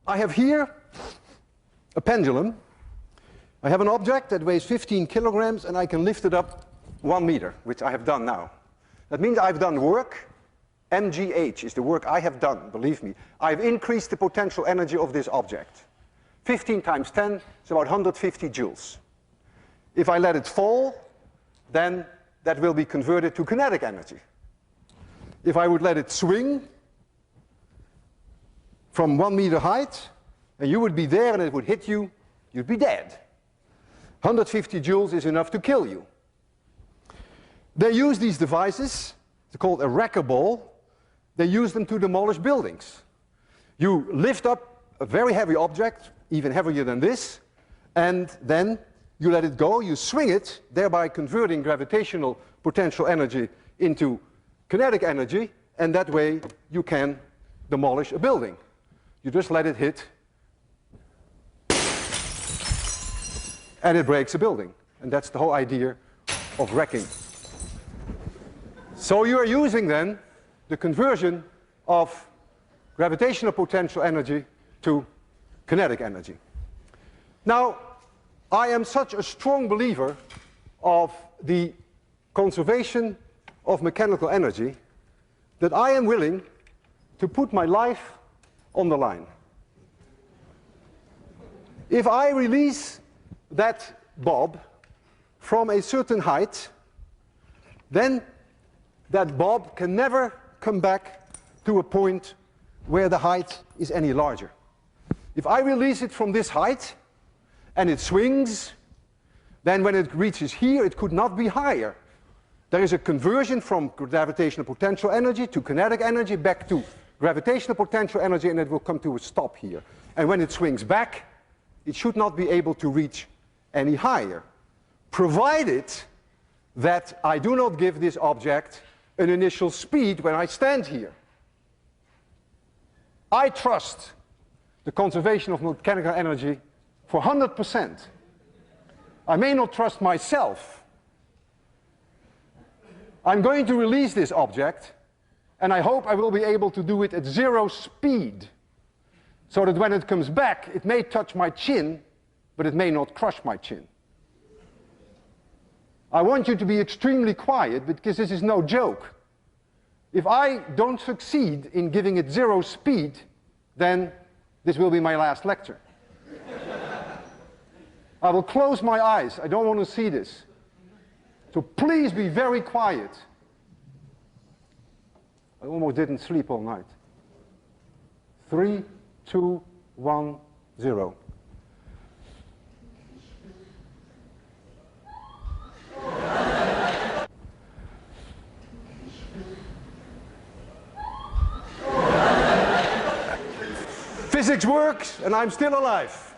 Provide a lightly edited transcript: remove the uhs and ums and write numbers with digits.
I have here a pendulum. I have an object that weighs 15 kilograms and I can lift it up 1 meter, which I have done now. That means I've done work. mgh is the work I have done, believe me. I've increased the potential energy of this object. 15 times 10 is about 150 joules. If I let it fall, then that will be converted to kinetic energy. If I would let it swing from 1 meter height, and you would be there and it would hit you, you'd be dead. 150 joules is enough to kill you. They use these devices, they're called a wrecker ball. They use them to demolish buildings. You lift up a very heavy object, even heavier than this, and then you let it go, you swing it, thereby converting gravitational potential energy into kinetic energy, and that way you can demolish a building. You just let it hit, and it breaks a building. And that's the whole idea of wrecking. So you are using then the conversion of gravitational potential energy to kinetic energy. Now, I am such a strong believer of the conservation of mechanical energy that I am willing to put my life on the line. If I release that bob from a certain height, then that bob can never come back to a point where the height is any larger. If I release it from this height and it swings, then when it reaches here it could not be higher. There is a conversion from gravitational potential energy to kinetic energy back to gravitational potential energy, and it will come to a stop here. And when it swings back, it should not be able to reach any higher, provided that I do not give this object an initial speed when I stand here. I trust the conservation of mechanical energy for 100%. I may not trust myself. I'm going to release this object, and I hope I will be able to do it at 0 speed, so that when it comes back, it may touch my chin, but it may not crush my chin. I want you to be extremely quiet, because this is no joke. If I don't succeed in giving it 0 speed, then this will be my last lecture. I will close my eyes. I don't want to see this. So please be very quiet. I almost didn't sleep all night. 3, 2, 1, 0. Physics works, and I'm still alive.